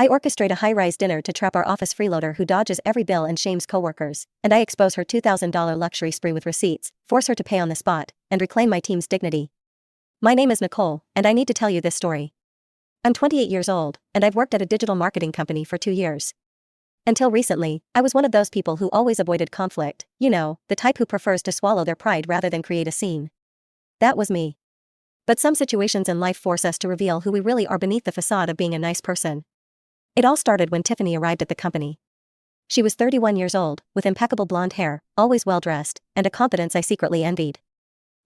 I orchestrate a high-rise dinner to trap our office freeloader who dodges every bill and shames coworkers, and I expose her $2,000 luxury spree with receipts, force her to pay on the spot, and reclaim my team's dignity. My name is Nicole, and I need to tell you this story. I'm 28 years old, and I've worked at a digital marketing company for 2 years. Until recently, I was one of those people who always avoided conflict, the type who prefers to swallow their pride rather than create a scene. That was me. But some situations in life force us to reveal who we really are beneath the facade of being a nice person. It all started when Tiffany arrived at the company. She was 31 years old, with impeccable blonde hair, always well-dressed, and a confidence I secretly envied.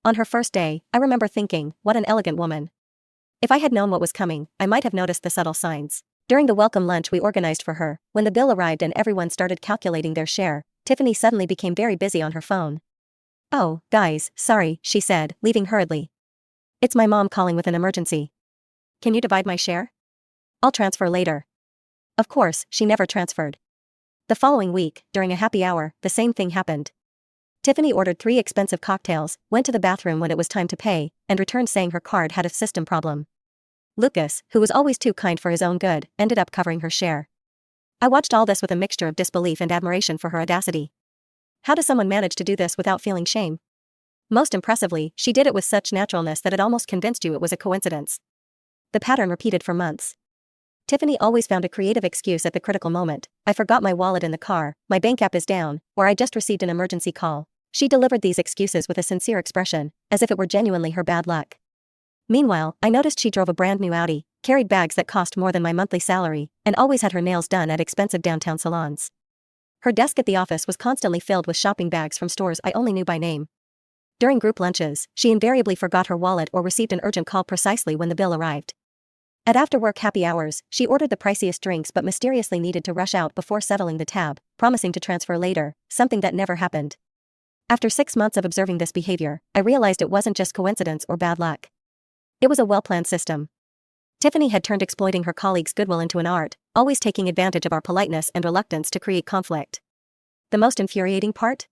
On her first day, I remember thinking, what an elegant woman. If I had known what was coming, I might have noticed the subtle signs. During the welcome lunch we organized for her, when the bill arrived and everyone started calculating their share, Tiffany suddenly became very busy on her phone. "Oh, guys, sorry," she said, leaving hurriedly. "It's my mom calling with an emergency. Can you divide my share? I'll transfer later." Of course, she never transferred. The following week, during a happy hour, the same thing happened. Tiffany ordered 3 expensive cocktails, went to the bathroom when it was time to pay, and returned saying her card had a system problem. Lucas, who was always too kind for his own good, ended up covering her share. I watched all this with a mixture of disbelief and admiration for her audacity. How does someone manage to do this without feeling shame? Most impressively, she did it with such naturalness that it almost convinced you it was a coincidence. The pattern repeated for months. Tiffany always found a creative excuse at the critical moment. "I forgot my wallet in the car, my bank app is down," or "I just received an emergency call." She delivered these excuses with a sincere expression, as if it were genuinely her bad luck. Meanwhile, I noticed she drove a brand new Audi, carried bags that cost more than my monthly salary, and always had her nails done at expensive downtown salons. Her desk at the office was constantly filled with shopping bags from stores I only knew by name. During group lunches, she invariably forgot her wallet or received an urgent call precisely when the bill arrived. At after-work happy hours, she ordered the priciest drinks but mysteriously needed to rush out before settling the tab, promising to transfer later, something that never happened. After 6 months of observing this behavior, I realized it wasn't just coincidence or bad luck. It was a well-planned system. Tiffany had turned exploiting her colleagues' goodwill into an art, always taking advantage of our politeness and reluctance to create conflict. The most infuriating part?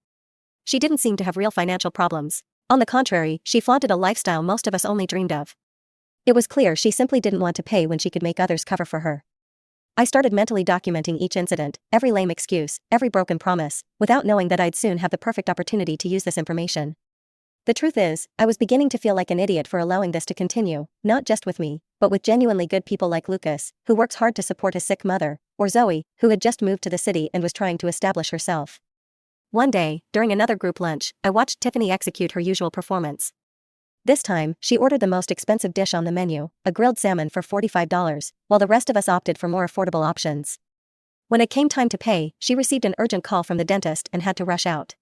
She didn't seem to have real financial problems. On the contrary, she flaunted a lifestyle most of us only dreamed of. It was clear she simply didn't want to pay when she could make others cover for her. I started mentally documenting each incident, every lame excuse, every broken promise, without knowing that I'd soon have the perfect opportunity to use this information. The truth is, I was beginning to feel like an idiot for allowing this to continue, not just with me, but with genuinely good people like Lucas, who works hard to support his sick mother, or Zoe, who had just moved to the city and was trying to establish herself. One day, during another group lunch, I watched Tiffany execute her usual performance. This time, she ordered the most expensive dish on the menu, a grilled salmon for $45, while the rest of us opted for more affordable options. When it came time to pay, she received an urgent call from the dentist and had to rush out.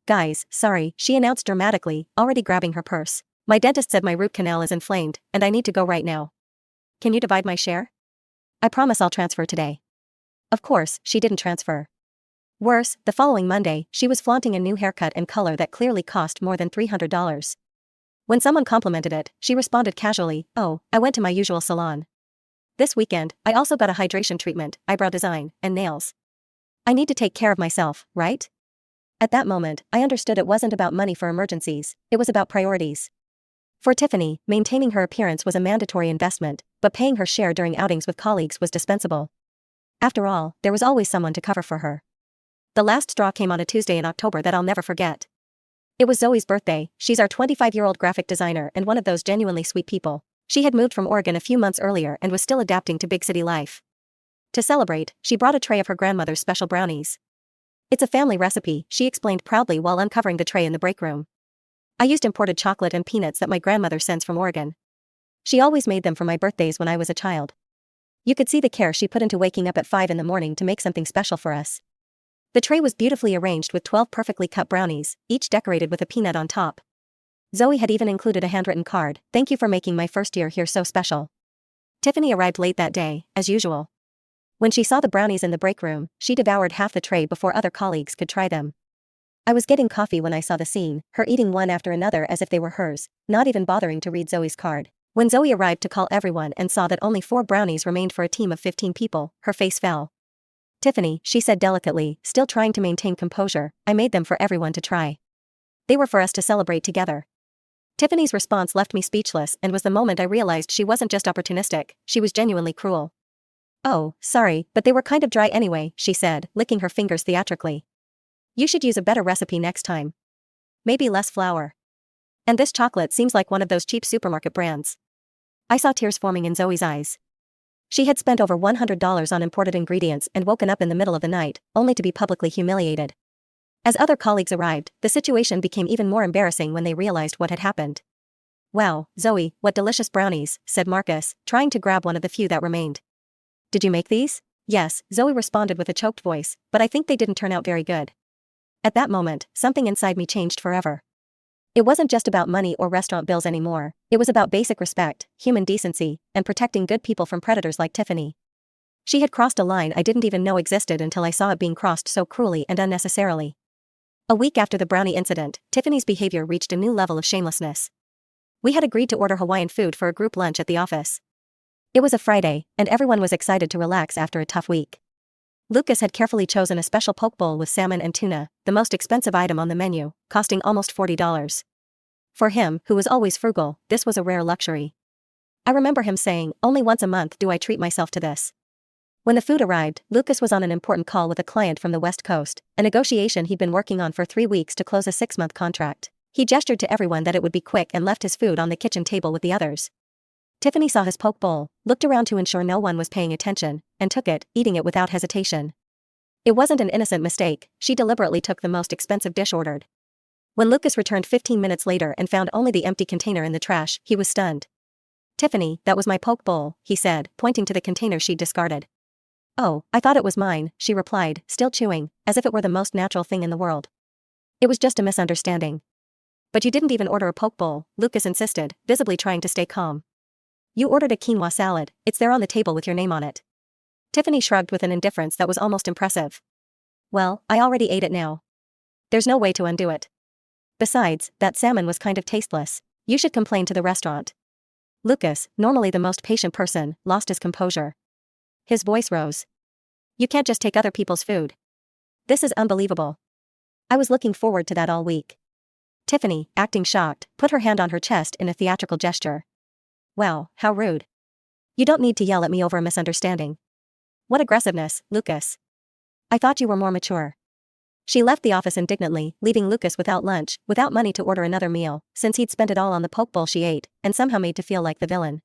"Guys, sorry," she announced dramatically, already grabbing her purse. "My dentist said my root canal is inflamed, and I need to go right now. Can you divide my share? I promise I'll transfer today." Of course, she didn't transfer. Worse, the following Monday, she was flaunting a new haircut and color that clearly cost more than $300. When someone complimented it, she responded casually, "Oh, I went to my usual salon. This weekend, I also got a hydration treatment, eyebrow design, and nails. I need to take care of myself, right?" At that moment, I understood it wasn't about money for emergencies, it was about priorities. For Tiffany, maintaining her appearance was a mandatory investment, but paying her share during outings with colleagues was dispensable. After all, there was always someone to cover for her. The last straw came on a Tuesday in October that I'll never forget. It was Zoe's birthday. She's our 25-year-old graphic designer and one of those genuinely sweet people. She had moved from Oregon a few months earlier and was still adapting to big city life. To celebrate, she brought a tray of her grandmother's special brownies. "It's a family recipe," she explained proudly while uncovering the tray in the break room. "I used imported chocolate and peanuts that my grandmother sends from Oregon. She always made them for my birthdays when I was a child." You could see the care she put into waking up at 5 in the morning to make something special for us. The tray was beautifully arranged with 12 perfectly cut brownies, each decorated with a peanut on top. Zoe had even included a handwritten card, "Thank you for making my first year here so special." Tiffany arrived late that day, as usual. When she saw the brownies in the break room, she devoured half the tray before other colleagues could try them. I was getting coffee when I saw the scene, her eating one after another as if they were hers, not even bothering to read Zoe's card. When Zoe arrived to call everyone and saw that only 4 brownies remained for a team of 15 people, her face fell. "Tiffany," she said delicately, still trying to maintain composure, "I made them for everyone to try. They were for us to celebrate together." Tiffany's response left me speechless and was the moment I realized she wasn't just opportunistic, she was genuinely cruel. Oh, sorry, but they were kind of dry anyway, she said, licking her fingers theatrically. You should use a better recipe next time. Maybe less flour. And this chocolate seems like one of those cheap supermarket brands. I saw tears forming in Zoe's eyes. She had spent over $100 on imported ingredients and woken up in the middle of the night, only to be publicly humiliated. As other colleagues arrived, the situation became even more embarrassing when they realized what had happened. Wow, Zoe, what delicious brownies, said Marcus, trying to grab one of the few that remained. Did you make these? Yes, Zoe responded with a choked voice, but I think they didn't turn out very good. At that moment, something inside me changed forever. It wasn't just about money or restaurant bills anymore, it was about basic respect, human decency, and protecting good people from predators like Tiffany. She had crossed a line I didn't even know existed until I saw it being crossed so cruelly and unnecessarily. A week after the brownie incident, Tiffany's behavior reached a new level of shamelessness. We had agreed to order Hawaiian food for a group lunch at the office. It was a Friday, and everyone was excited to relax after a tough week. Lucas had carefully chosen a special poke bowl with salmon and tuna, the most expensive item on the menu, costing almost $40. For him, who was always frugal, this was a rare luxury. I remember him saying, "Only once a month do I treat myself to this." When the food arrived, Lucas was on an important call with a client from the West Coast, a negotiation he'd been working on for 3 weeks to close a 6-month contract. He gestured to everyone that it would be quick and left his food on the kitchen table with the others. Tiffany saw his poke bowl, looked around to ensure no one was paying attention, and took it, eating it without hesitation. It wasn't an innocent mistake, she deliberately took the most expensive dish ordered. When Lucas returned 15 minutes later and found only the empty container in the trash, he was stunned. "Tiffany, that was my poke bowl," he said, pointing to the container she'd discarded. "Oh, I thought it was mine," she replied, still chewing, as if it were the most natural thing in the world. "It was just a misunderstanding." "But you didn't even order a poke bowl," Lucas insisted, visibly trying to stay calm. "You ordered a quinoa salad, it's there on the table with your name on it." Tiffany shrugged with an indifference that was almost impressive. "Well, I already ate it now. There's no way to undo it. Besides, that salmon was kind of tasteless. You should complain to the restaurant." Lucas, normally the most patient person, lost his composure. His voice rose. "You can't just take other people's food. This is unbelievable. I was looking forward to that all week." Tiffany, acting shocked, put her hand on her chest in a theatrical gesture. "Wow, how rude. You don't need to yell at me over a misunderstanding." "What aggressiveness, Lucas. I thought you were more mature." She left the office indignantly, leaving Lucas without lunch, without money to order another meal, since he'd spent it all on the poke bowl she ate, and somehow made to feel like the villain.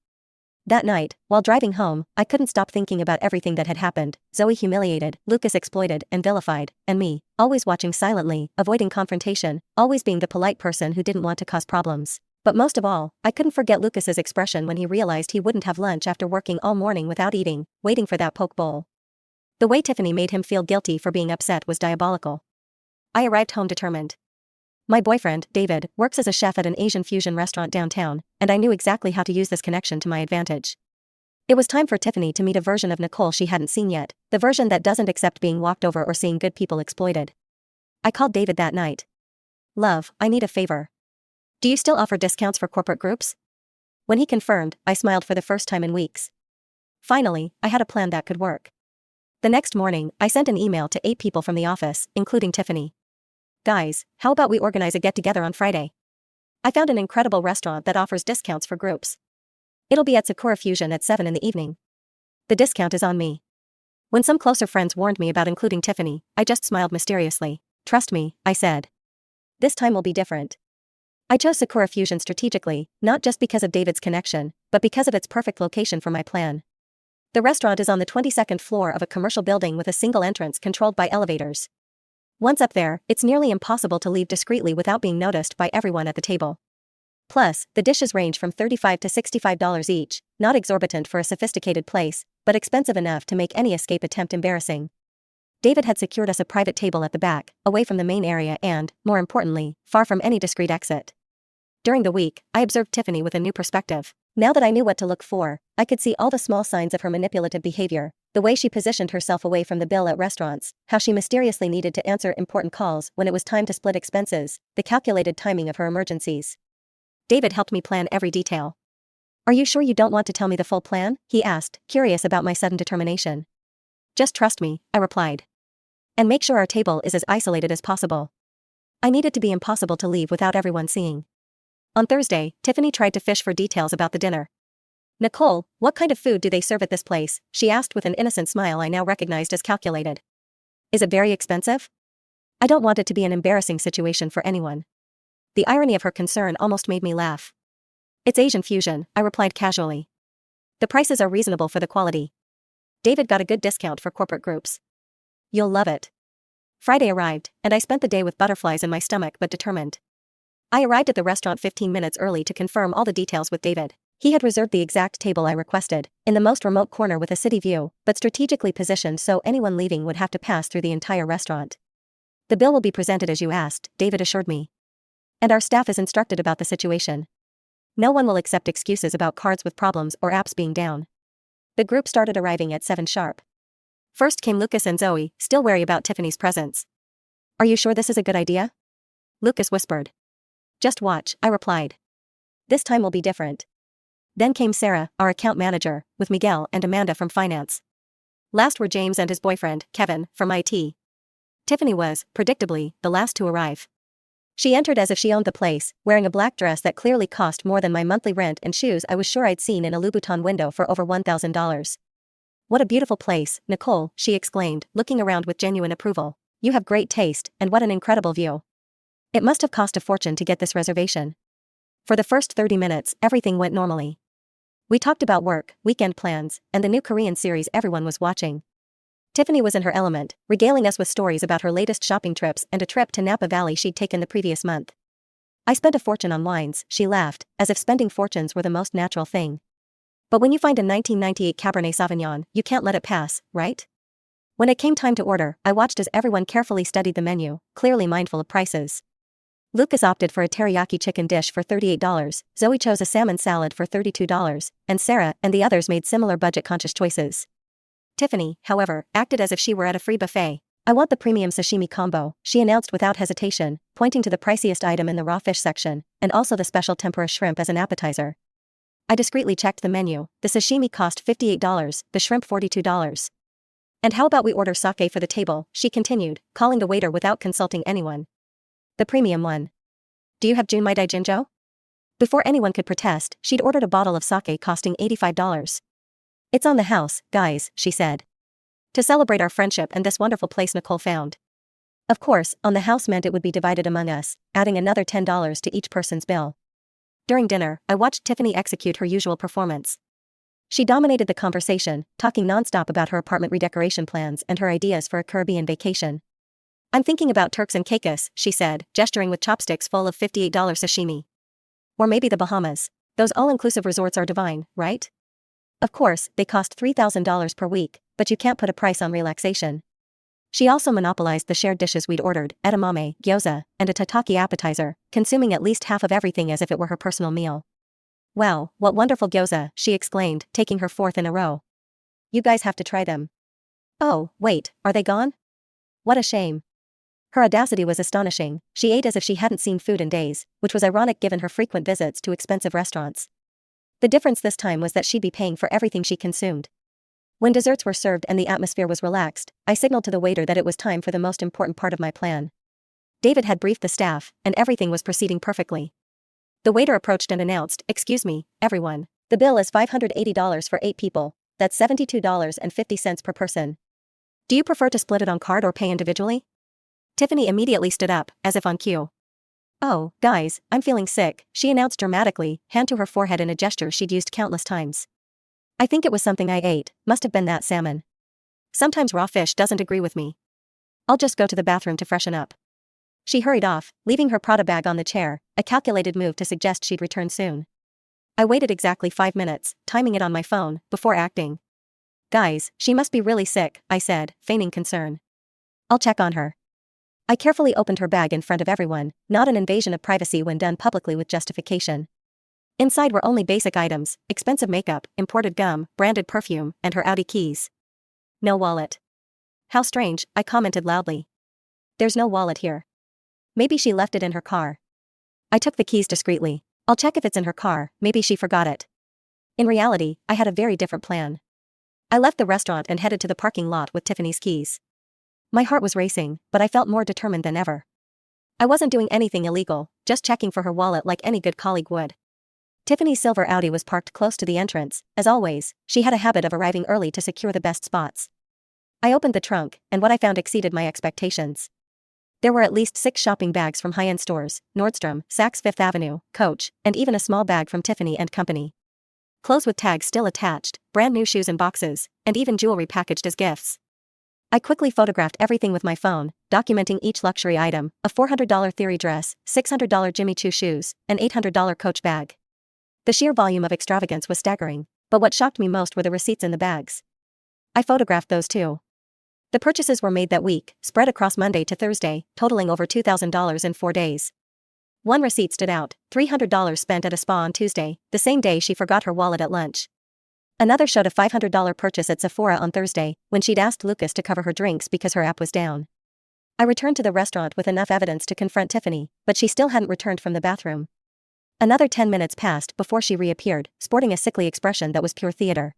That night, while driving home, I couldn't stop thinking about everything that had happened: Zoe humiliated, Lucas exploited and vilified, and me, always watching silently, avoiding confrontation, always being the polite person who didn't want to cause problems. But most of all, I couldn't forget Lucas's expression when he realized he wouldn't have lunch after working all morning without eating, waiting for that poke bowl. The way Tiffany made him feel guilty for being upset was diabolical. I arrived home determined. My boyfriend, David, works as a chef at an Asian fusion restaurant downtown, and I knew exactly how to use this connection to my advantage. It was time for Tiffany to meet a version of Nicole she hadn't seen yet, the version that doesn't accept being walked over or seeing good people exploited. I called David that night. "Love, I need a favor. Do you still offer discounts for corporate groups?" When he confirmed, I smiled for the first time in weeks. Finally, I had a plan that could work. The next morning, I sent an email to 8 people from the office, including Tiffany. "Guys, how about we organize a get-together on Friday? I found an incredible restaurant that offers discounts for groups. It'll be at Sakura Fusion at 7 in the evening. The discount is on me." When some closer friends warned me about including Tiffany, I just smiled mysteriously. "Trust me," I said. "This time will be different." I chose Sakura Fusion strategically, not just because of David's connection, but because of its perfect location for my plan. The restaurant is on the 22nd floor of a commercial building with a single entrance controlled by elevators. Once up there, it's nearly impossible to leave discreetly without being noticed by everyone at the table. Plus, the dishes range from $35 to $65 each, not exorbitant for a sophisticated place, but expensive enough to make any escape attempt embarrassing. David had secured us a private table at the back, away from the main area and, more importantly, far from any discreet exit. During the week, I observed Tiffany with a new perspective. Now that I knew what to look for, I could see all the small signs of her manipulative behavior: the way she positioned herself away from the bill at restaurants, how she mysteriously needed to answer important calls when it was time to split expenses, the calculated timing of her emergencies. David helped me plan every detail. "Are you sure you don't want to tell me the full plan?" he asked, curious about my sudden determination. "Just trust me," I replied. "And make sure our table is as isolated as possible." I need it to be impossible to leave without everyone seeing. On Thursday, Tiffany tried to fish for details about the dinner. Nicole, what kind of food do they serve at this place? She asked with an innocent smile I now recognized as calculated. Is it very expensive? I don't want it to be an embarrassing situation for anyone. The irony of her concern almost made me laugh. It's Asian fusion, I replied casually. The prices are reasonable for the quality. David got a good discount for corporate groups. You'll love it. Friday arrived, and I spent the day with butterflies in my stomach but determined. I arrived at the restaurant 15 minutes early to confirm all the details with David. He had reserved the exact table I requested, in the most remote corner with a city view, but strategically positioned so anyone leaving would have to pass through the entire restaurant. The bill will be presented as you asked, David assured me. And our staff is instructed about the situation. No one will accept excuses about cards with problems or apps being down. The group started arriving at 7 sharp. First came Lucas and Zoe, still wary about Tiffany's presence. Are you sure this is a good idea? Lucas whispered. Just watch, I replied. This time will be different. Then came Sarah, our account manager, with Miguel and Amanda from finance. Last were James and his boyfriend, Kevin, from IT. Tiffany was, predictably, the last to arrive. She entered as if she owned the place, wearing a black dress that clearly cost more than my monthly rent and shoes I was sure I'd seen in a Louboutin window for over $1,000. What a beautiful place, Nicole, she exclaimed, looking around with genuine approval. You have great taste, and what an incredible view. It must have cost a fortune to get this reservation. For the first 30 minutes, everything went normally. We talked about work, weekend plans, and the new Korean series everyone was watching. Tiffany was in her element, regaling us with stories about her latest shopping trips and a trip to Napa Valley she'd taken the previous month. I spent a fortune on wines, she laughed, as if spending fortunes were the most natural thing. But when you find a 1998 Cabernet Sauvignon, you can't let it pass, right? When it came time to order, I watched as everyone carefully studied the menu, clearly mindful of prices. Lucas opted for a teriyaki chicken dish for $38, Zoe chose a salmon salad for $32, and Sarah and the others made similar budget-conscious choices. Tiffany, however, acted as if she were at a free buffet. I want the premium sashimi combo, she announced without hesitation, pointing to the priciest item in the raw fish section, and also the special tempura shrimp as an appetizer. I discreetly checked the menu. The sashimi cost $58, the shrimp $42. And how about we order sake for the table, she continued, calling the waiter without consulting anyone. The premium one. Do you have Junmai Daijinjo? Before anyone could protest, she'd ordered a bottle of sake costing $85. It's on the house, guys, she said. To celebrate our friendship and this wonderful place Nicole found. Of course, on the house meant it would be divided among us, adding another $10 to each person's bill. During dinner, I watched Tiffany execute her usual performance. She dominated the conversation, talking nonstop about her apartment redecoration plans and her ideas for a Caribbean vacation. I'm thinking about Turks and Caicos, she said, gesturing with chopsticks full of $58 sashimi. Or maybe the Bahamas. Those all-inclusive resorts are divine, right? Of course, they cost $3,000 per week, but you can't put a price on relaxation. She also monopolized the shared dishes we'd ordered, edamame, gyoza, and a tataki appetizer, consuming at least half of everything as if it were her personal meal. Wow, what wonderful gyoza, she exclaimed, taking her fourth in a row. You guys have to try them. Oh, wait, are they gone? What a shame. Her audacity was astonishing. She ate as if she hadn't seen food in days, which was ironic given her frequent visits to expensive restaurants. The difference this time was that she'd be paying for everything she consumed. When desserts were served and the atmosphere was relaxed, I signaled to the waiter that it was time for the most important part of my plan. David had briefed the staff, and everything was proceeding perfectly. The waiter approached and announced, "Excuse me, everyone. The bill is $580 for 8 people. That's $72.50 per person. Do you prefer to split it on card or pay individually?" Tiffany immediately stood up, as if on cue. "Oh, guys, I'm feeling sick," she announced dramatically, hand to her forehead in a gesture she'd used countless times. I think it was something I ate, must have been that salmon. Sometimes raw fish doesn't agree with me. I'll just go to the bathroom to freshen up. She hurried off, leaving her Prada bag on the chair, a calculated move to suggest she'd return soon. I waited exactly 5 minutes, timing it on my phone, before acting. "Guys, she must be really sick," I said, feigning concern. "I'll check on her." I carefully opened her bag in front of everyone, not an invasion of privacy when done publicly with justification. Inside were only basic items, expensive makeup, imported gum, branded perfume, and her Audi keys. No wallet. How strange, I commented loudly. There's no wallet here. Maybe she left it in her car. I took the keys discreetly. I'll check if it's in her car, maybe she forgot it. In reality, I had a very different plan. I left the restaurant and headed to the parking lot with Tiffany's keys. My heart was racing, but I felt more determined than ever. I wasn't doing anything illegal, just checking for her wallet like any good colleague would. Tiffany's silver Audi was parked close to the entrance. As always, she had a habit of arriving early to secure the best spots. I opened the trunk, and what I found exceeded my expectations. There were at least 6 shopping bags from high-end stores, Nordstrom, Saks Fifth Avenue, Coach, and even a small bag from Tiffany & Company. Clothes with tags still attached, brand new shoes in boxes, and even jewelry packaged as gifts. I quickly photographed everything with my phone, documenting each luxury item: a $400 Theory dress, $600 Jimmy Choo shoes, an $800 Coach bag. The sheer volume of extravagance was staggering, but what shocked me most were the receipts in the bags. I photographed those too. The purchases were made that week, spread across Monday to Thursday, totaling over $2,000 in 4 days. One receipt stood out: $300 spent at a spa on Tuesday, the same day she forgot her wallet at lunch. Another showed a $500 purchase at Sephora on Thursday, when she'd asked Lucas to cover her drinks because her app was down. I returned to the restaurant with enough evidence to confront Tiffany, but she still hadn't returned from the bathroom. Another 10 minutes passed before she reappeared, sporting a sickly expression that was pure theater.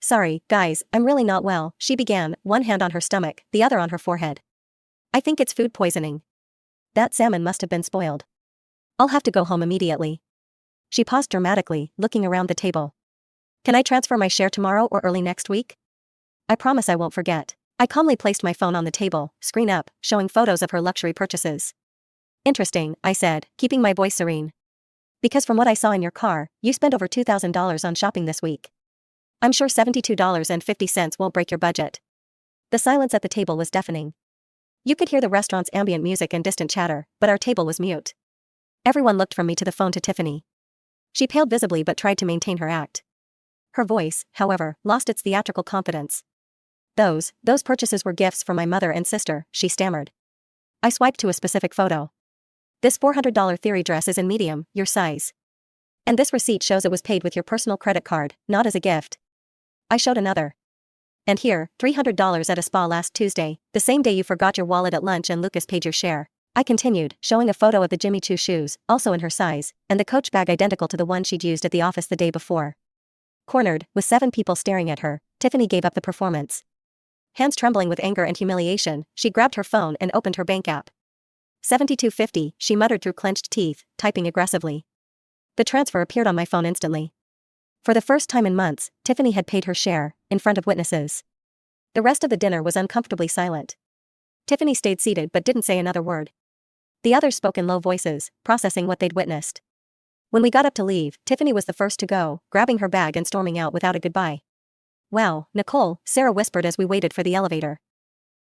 "Sorry, guys, I'm really not well," she began, one hand on her stomach, the other on her forehead. "I think it's food poisoning. That salmon must have been spoiled. I'll have to go home immediately." She paused dramatically, looking around the table. "Can I transfer my share tomorrow or early next week? I promise I won't forget." I calmly placed my phone on the table, screen up, showing photos of her luxury purchases. "Interesting," I said, keeping my voice serene. "Because from what I saw in your car, you spent over $2,000 on shopping this week. I'm sure $72.50 won't break your budget." The silence at the table was deafening. You could hear the restaurant's ambient music and distant chatter, but our table was mute. Everyone looked from me to the phone to Tiffany. She paled visibly but tried to maintain her act. Her voice, however, lost its theatrical confidence. Those purchases were gifts from my mother and sister," she stammered. I swiped to a specific photo. "This $400 Theory dress is in medium, your size. And this receipt shows it was paid with your personal credit card, not as a gift." I showed another. "And here, $300 at a spa last Tuesday, the same day you forgot your wallet at lunch and Lucas paid your share." I continued, showing a photo of the Jimmy Choo shoes, also in her size, and the Coach bag identical to the one she'd used at the office the day before. Cornered, with 7 people staring at her, Tiffany gave up the performance. Hands trembling with anger and humiliation, she grabbed her phone and opened her bank app. $72.50, she muttered through clenched teeth, typing aggressively. The transfer appeared on my phone instantly. For the first time in months, Tiffany had paid her share, in front of witnesses. The rest of the dinner was uncomfortably silent. Tiffany stayed seated but didn't say another word. The others spoke in low voices, processing what they'd witnessed. When we got up to leave, Tiffany was the first to go, grabbing her bag and storming out without a goodbye. "Wow, Nicole," Sarah whispered as we waited for the elevator.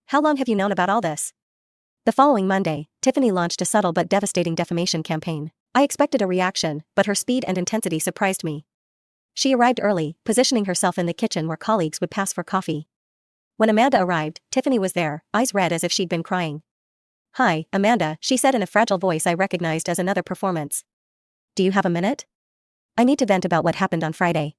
"How long have you known about all this?" The following Monday, Tiffany launched a subtle but devastating defamation campaign. I expected a reaction, but her speed and intensity surprised me. She arrived early, positioning herself in the kitchen where colleagues would pass for coffee. When Amanda arrived, Tiffany was there, eyes red as if she'd been crying. "Hi, Amanda," she said in a fragile voice I recognized as another performance. "Do you have a minute? I need to vent about what happened on Friday."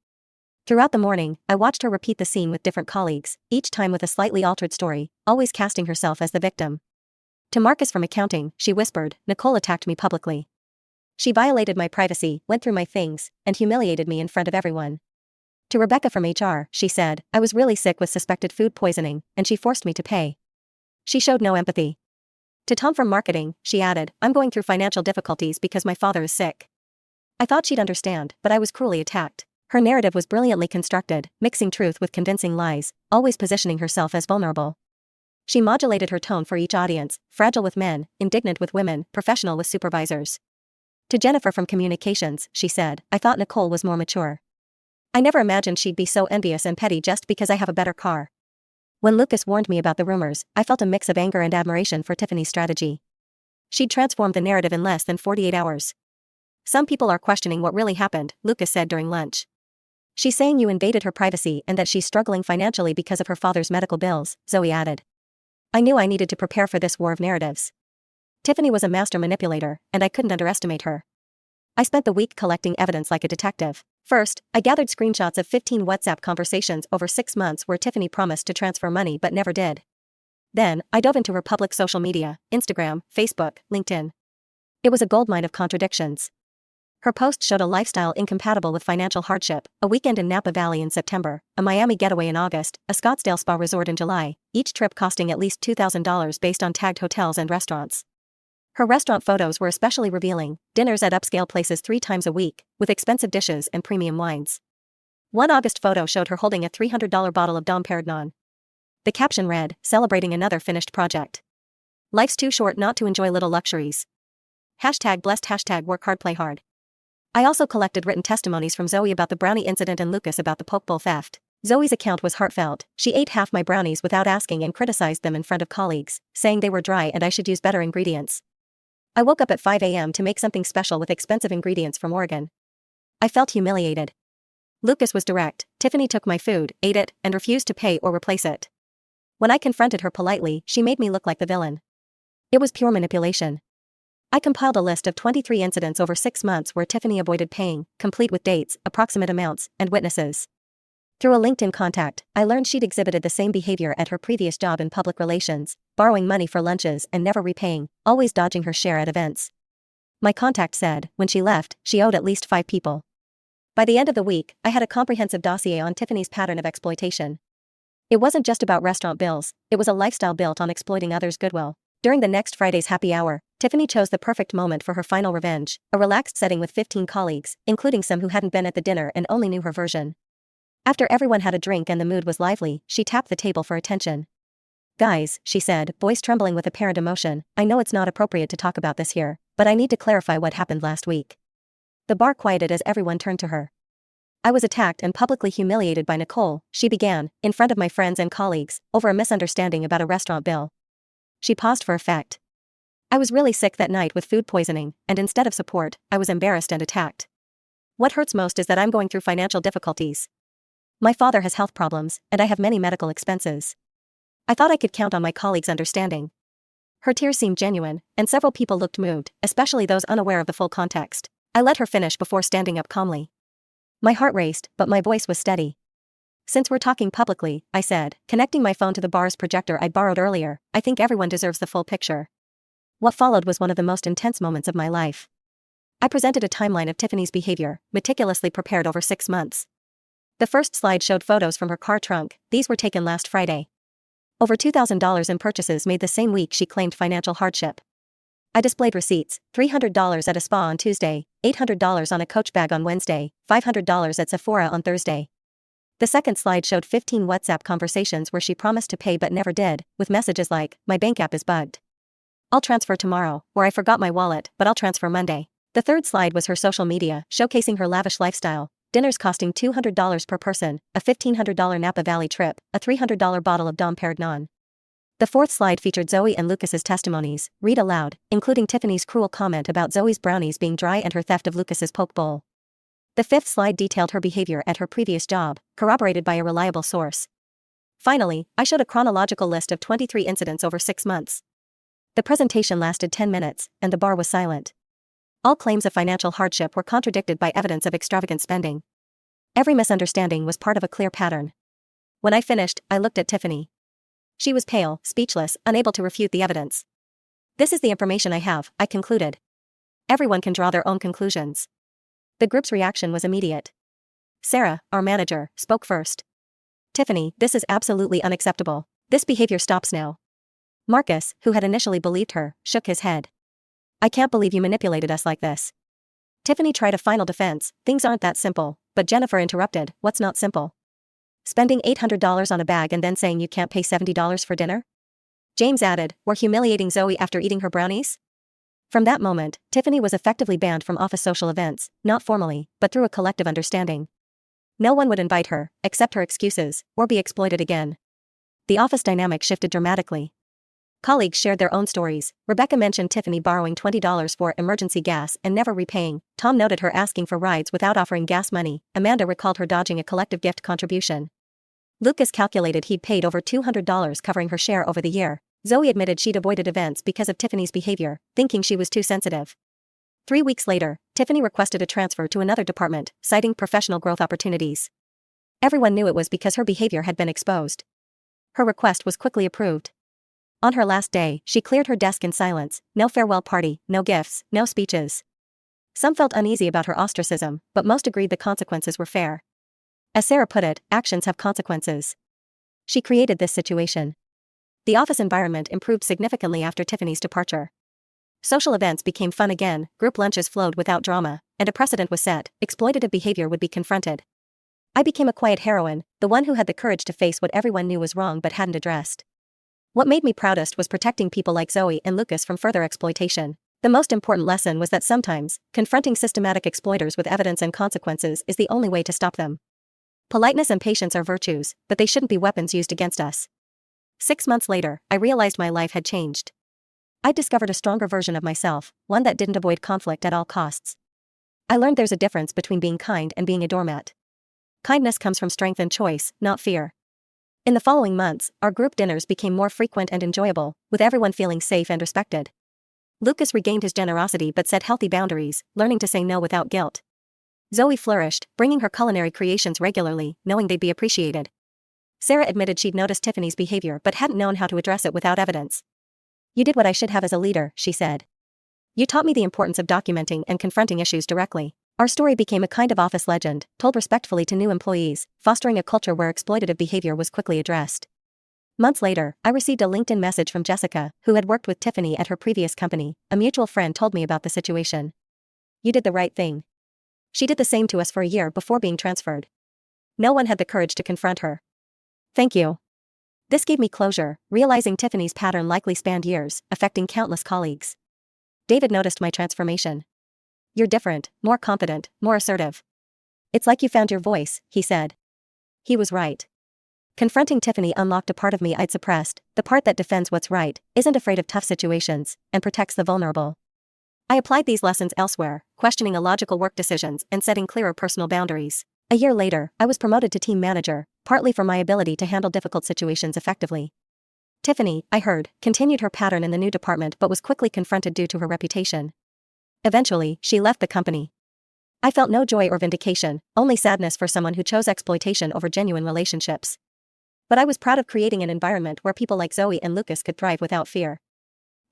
Throughout the morning, I watched her repeat the scene with different colleagues, each time with a slightly altered story, always casting herself as the victim. To Marcus from accounting, she whispered, "Nicole attacked me publicly. She violated my privacy, went through my things, and humiliated me in front of everyone." To Rebecca from HR, she said, "I was really sick with suspected food poisoning, and she forced me to pay." She showed no empathy. To Tom from marketing, she added, "I'm going through financial difficulties because my father is sick." I thought she'd understand, but I was cruelly attacked. Her narrative was brilliantly constructed, mixing truth with convincing lies, always positioning herself as vulnerable. She modulated her tone for each audience, fragile with men, indignant with women, professional with supervisors. To Jennifer from communications, she said, "I thought Nicole was more mature. I never imagined she'd be so envious and petty just because I have a better car." When Lucas warned me about the rumors, I felt a mix of anger and admiration for Tiffany's strategy. She'd transformed the narrative in less than 48 hours. "Some people are questioning what really happened," Lucas said during lunch. "She's saying you invaded her privacy and that she's struggling financially because of her father's medical bills," Zoe added. I knew I needed to prepare for this war of narratives. Tiffany was a master manipulator, and I couldn't underestimate her. I spent the week collecting evidence like a detective. First, I gathered screenshots of 15 WhatsApp conversations over 6 months where Tiffany promised to transfer money but never did. Then, I dove into her public social media, Instagram, Facebook, LinkedIn. It was a goldmine of contradictions. Her post showed a lifestyle incompatible with financial hardship, a weekend in Napa Valley in September, a Miami getaway in August, a Scottsdale spa resort in July, each trip costing at least $2,000 based on tagged hotels and restaurants. Her restaurant photos were especially revealing, dinners at upscale places 3 times a week, with expensive dishes and premium wines. One August photo showed her holding a $300 bottle of Dom Perignon. The caption read, "Celebrating another finished project. Life's too short not to enjoy little luxuries. #blessed #work hard play hard." I also collected written testimonies from Zoe about the brownie incident and Lucas about the poke bowl theft. Zoe's account was heartfelt. She ate half my brownies without asking and criticized them in front of colleagues, saying they were dry and I should use better ingredients. I woke up at 5 a.m. to make something special with expensive ingredients from Oregon. I felt humiliated. Lucas was direct. Tiffany took my food, ate it, and refused to pay or replace it. When I confronted her politely, she made me look like the villain. It was pure manipulation. I compiled a list of 23 incidents over 6 months where Tiffany avoided paying, complete with dates, approximate amounts, and witnesses. Through a LinkedIn contact, I learned she'd exhibited the same behavior at her previous job in public relations, borrowing money for lunches and never repaying, always dodging her share at events. My contact said, when she left, she owed at least 5 people. By the end of the week, I had a comprehensive dossier on Tiffany's pattern of exploitation. It wasn't just about restaurant bills, it was a lifestyle built on exploiting others' goodwill. During the next Friday's happy hour, Tiffany chose the perfect moment for her final revenge, a relaxed setting with 15 colleagues, including some who hadn't been at the dinner and only knew her version. After everyone had a drink and the mood was lively, she tapped the table for attention. "Guys," she said, voice trembling with apparent emotion, "I know it's not appropriate to talk about this here, but I need to clarify what happened last week." The bar quieted as everyone turned to her. "I was attacked and publicly humiliated by Nicole," she began, in front of my friends and colleagues, over a misunderstanding about a restaurant bill. She paused for effect. "I was really sick that night with food poisoning, and instead of support, I was embarrassed and attacked. What hurts most is that I'm going through financial difficulties. My father has health problems, and I have many medical expenses. I thought I could count on my colleagues' understanding." Her tears seemed genuine, and several people looked moved, especially those unaware of the full context. I let her finish before standing up calmly. My heart raced, but my voice was steady. "Since we're talking publicly," I said, connecting my phone to the bar's projector I'd borrowed earlier, "I think everyone deserves the full picture." What followed was one of the most intense moments of my life. I presented a timeline of Tiffany's behavior, meticulously prepared over 6 months. The first slide showed photos from her car trunk. These were taken last Friday. Over $2,000 in purchases made the same week she claimed financial hardship. I displayed receipts: $300 at a spa on Tuesday, $800 on a Coach bag on Wednesday, $500 at Sephora on Thursday. The second slide showed 15 WhatsApp conversations where she promised to pay but never did, with messages like, "My bank app is bugged. I'll transfer tomorrow," or "I forgot my wallet, but I'll transfer Monday." The third slide was her social media, showcasing her lavish lifestyle. Dinners costing $200 per person, a $1,500 Napa Valley trip, a $300 bottle of Dom Perignon. The fourth slide featured Zoe and Lucas's testimonies, read aloud, including Tiffany's cruel comment about Zoe's brownies being dry and her theft of Lucas's poke bowl. The fifth slide detailed her behavior at her previous job, corroborated by a reliable source. Finally, I showed a chronological list of 23 incidents over 6 months. The presentation lasted 10 minutes, and the bar was silent. All claims of financial hardship were contradicted by evidence of extravagant spending. Every misunderstanding was part of a clear pattern. When I finished, I looked at Tiffany. She was pale, speechless, unable to refute the evidence. "This is the information I have," I concluded. "Everyone can draw their own conclusions." The group's reaction was immediate. Sarah, our manager, spoke first. "Tiffany, this is absolutely unacceptable. This behavior stops now." Marcus, who had initially believed her, shook his head. "I can't believe you manipulated us like this." Tiffany tried a final defense. "Things aren't that simple," but Jennifer interrupted. "What's not simple? Spending $800 on a bag and then saying you can't pay $70 for dinner?" James added, "We're humiliating Zoe after eating her brownies?" From that moment, Tiffany was effectively banned from office social events, not formally, but through a collective understanding. No one would invite her, accept her excuses, or be exploited again. The office dynamic shifted dramatically. Colleagues shared their own stories. Rebecca mentioned Tiffany borrowing $20 for emergency gas and never repaying. Tom noted her asking for rides without offering gas money. Amanda recalled her dodging a collective gift contribution. Lucas calculated he'd paid over $200 covering her share over the year. Zoe admitted she'd avoided events because of Tiffany's behavior, thinking she was too sensitive. 3 weeks later, Tiffany requested a transfer to another department, citing professional growth opportunities. Everyone knew it was because her behavior had been exposed. Her request was quickly approved. On her last day, she cleared her desk in silence. No farewell party, no gifts, no speeches. Some felt uneasy about her ostracism, but most agreed the consequences were fair. As Sarah put it, actions have consequences. She created this situation. The office environment improved significantly after Tiffany's departure. Social events became fun again, group lunches flowed without drama, and a precedent was set: exploitative behavior would be confronted. I became a quiet heroine, the one who had the courage to face what everyone knew was wrong but hadn't addressed. What made me proudest was protecting people like Zoe and Lucas from further exploitation. The most important lesson was that sometimes, confronting systematic exploiters with evidence and consequences is the only way to stop them. Politeness and patience are virtues, but they shouldn't be weapons used against us. 6 months later, I realized my life had changed. I'd discovered a stronger version of myself, one that didn't avoid conflict at all costs. I learned there's a difference between being kind and being a doormat. Kindness comes from strength and choice, not fear. In the following months, our group dinners became more frequent and enjoyable, with everyone feeling safe and respected. Lucas regained his generosity but set healthy boundaries, learning to say no without guilt. Zoe flourished, bringing her culinary creations regularly, knowing they'd be appreciated. Sarah admitted she'd noticed Tiffany's behavior but hadn't known how to address it without evidence. "You did what I should have as a leader," she said. "You taught me the importance of documenting and confronting issues directly." Our story became a kind of office legend, told respectfully to new employees, fostering a culture where exploitative behavior was quickly addressed. Months later, I received a LinkedIn message from Jessica, who had worked with Tiffany at her previous company. A mutual friend told me about the situation. "You did the right thing. She did the same to us for a year before being transferred. No one had the courage to confront her. Thank you." This gave me closure, realizing Tiffany's pattern likely spanned years, affecting countless colleagues. David noticed my transformation. "You're different, more confident, more assertive. It's like you found your voice," he said. He was right. Confronting Tiffany unlocked a part of me I'd suppressed, the part that defends what's right, isn't afraid of tough situations, and protects the vulnerable. I applied these lessons elsewhere, questioning illogical work decisions and setting clearer personal boundaries. A year later, I was promoted to team manager, partly for my ability to handle difficult situations effectively. Tiffany, I heard, continued her pattern in the new department but was quickly confronted due to her reputation. Eventually, she left the company. I felt no joy or vindication, only sadness for someone who chose exploitation over genuine relationships. But I was proud of creating an environment where people like Zoe and Lucas could thrive without fear.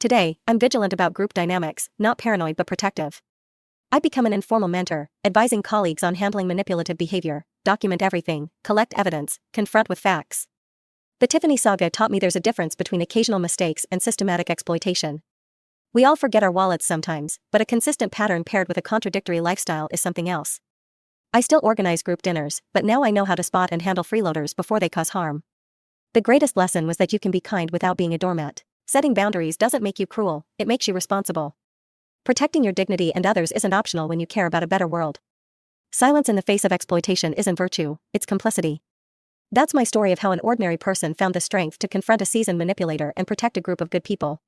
Today, I'm vigilant about group dynamics, not paranoid but protective. I become an informal mentor, advising colleagues on handling manipulative behavior, document everything, collect evidence, confront with facts. The Tiffany saga taught me there's a difference between occasional mistakes and systematic exploitation. We all forget our wallets sometimes, but a consistent pattern paired with a contradictory lifestyle is something else. I still organize group dinners, but now I know how to spot and handle freeloaders before they cause harm. The greatest lesson was that you can be kind without being a doormat. Setting boundaries doesn't make you cruel, it makes you responsible. Protecting your dignity and others isn't optional when you care about a better world. Silence in the face of exploitation isn't virtue, it's complicity. That's my story of how an ordinary person found the strength to confront a seasoned manipulator and protect a group of good people.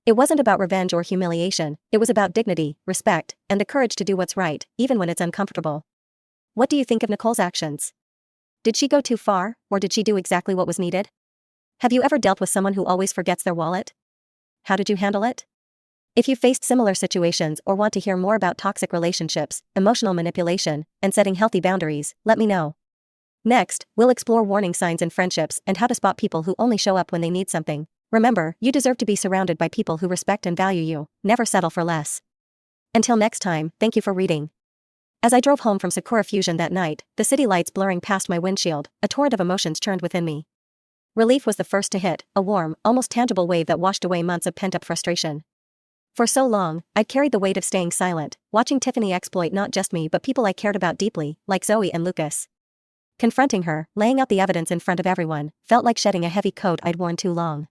It wasn't about revenge or humiliation, it was about dignity, respect, and the courage to do what's right, even when it's uncomfortable. What do you think of Nicole's actions? Did she go too far, or did she do exactly what was needed? Have you ever dealt with someone who always forgets their wallet? How did you handle it? If you faced similar situations or want to hear more about toxic relationships, emotional manipulation, and setting healthy boundaries, let me know. Next, we'll explore warning signs in friendships and how to spot people who only show up when they need something. Remember, you deserve to be surrounded by people who respect and value you, never settle for less. Until next time, thank you for reading. As I drove home from Sakura Fusion that night, the city lights blurring past my windshield, a torrent of emotions churned within me. Relief was the first to hit, a warm, almost tangible wave that washed away months of pent-up frustration. For so long, I'd carried the weight of staying silent, watching Tiffany exploit not just me but people I cared about deeply, like Zoe and Lucas. Confronting her, laying out the evidence in front of everyone, felt like shedding a heavy coat I'd worn too long.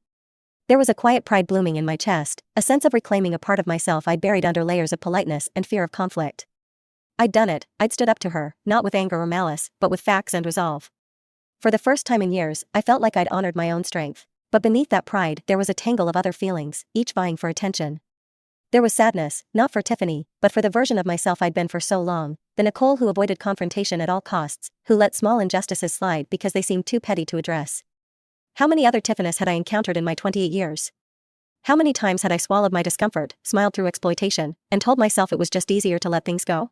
There was a quiet pride blooming in my chest, a sense of reclaiming a part of myself I'd buried under layers of politeness and fear of conflict. I'd done it, I'd stood up to her, not with anger or malice, but with facts and resolve. For the first time in years, I felt like I'd honored my own strength. But beneath that pride, there was a tangle of other feelings, each vying for attention. There was sadness, not for Tiffany, but for the version of myself I'd been for so long, the Nicole who avoided confrontation at all costs, who let small injustices slide because they seemed too petty to address. How many other Tiffany's had I encountered in my 28 years? How many times had I swallowed my discomfort, smiled through exploitation, and told myself it was just easier to let things go?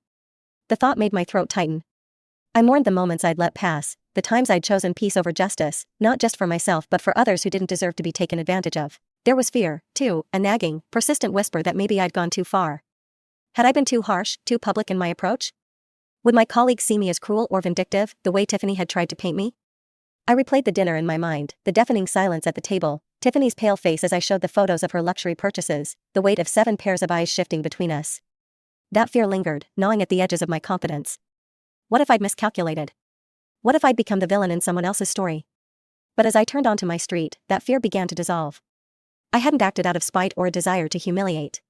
The thought made my throat tighten. I mourned the moments I'd let pass, the times I'd chosen peace over justice, not just for myself but for others who didn't deserve to be taken advantage of. There was fear, too, a nagging, persistent whisper that maybe I'd gone too far. Had I been too harsh, too public in my approach? Would my colleagues see me as cruel or vindictive, the way Tiffany had tried to paint me? I replayed the dinner in my mind, the deafening silence at the table, Tiffany's pale face as I showed the photos of her luxury purchases, the weight of 7 pairs of eyes shifting between us. That fear lingered, gnawing at the edges of my confidence. What if I'd miscalculated? What if I'd become the villain in someone else's story? But as I turned onto my street, that fear began to dissolve. I hadn't acted out of spite or a desire to humiliate.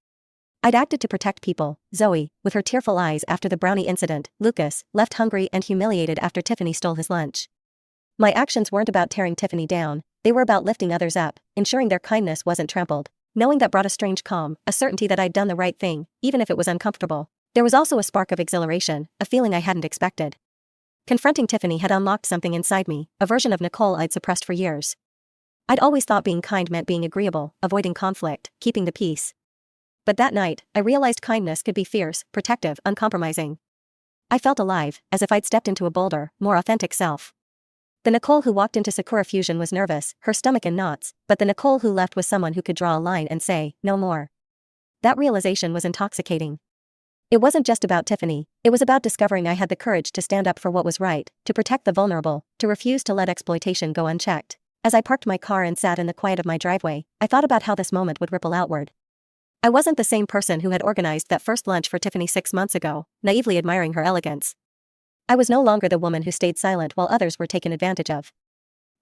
I'd acted to protect people. Zoe, with her tearful eyes after the brownie incident, Lucas, left hungry and humiliated after Tiffany stole his lunch. My actions weren't about tearing Tiffany down, they were about lifting others up, ensuring their kindness wasn't trampled. Knowing that brought a strange calm, a certainty that I'd done the right thing, even if it was uncomfortable. There was also a spark of exhilaration, a feeling I hadn't expected. Confronting Tiffany had unlocked something inside me, a version of Nicole I'd suppressed for years. I'd always thought being kind meant being agreeable, avoiding conflict, keeping the peace. But that night, I realized kindness could be fierce, protective, uncompromising. I felt alive, as if I'd stepped into a bolder, more authentic self. The Nicole who walked into Sakura Fusion was nervous, her stomach in knots, but the Nicole who left was someone who could draw a line and say, no more. That realization was intoxicating. It wasn't just about Tiffany, it was about discovering I had the courage to stand up for what was right, to protect the vulnerable, to refuse to let exploitation go unchecked. As I parked my car and sat in the quiet of my driveway, I thought about how this moment would ripple outward. I wasn't the same person who had organized that first lunch for Tiffany 6 months ago, naively admiring her elegance. I was no longer the woman who stayed silent while others were taken advantage of.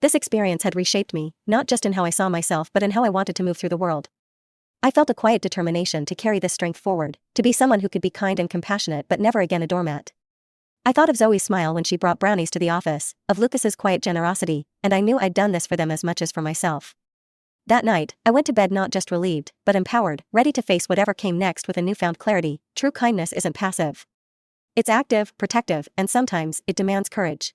This experience had reshaped me, not just in how I saw myself but in how I wanted to move through the world. I felt a quiet determination to carry this strength forward, to be someone who could be kind and compassionate but never again a doormat. I thought of Zoe's smile when she brought brownies to the office, of Lucas's quiet generosity, and I knew I'd done this for them as much as for myself. That night, I went to bed not just relieved, but empowered, ready to face whatever came next with a newfound clarity. True kindness isn't passive. It's active, protective, and sometimes, it demands courage.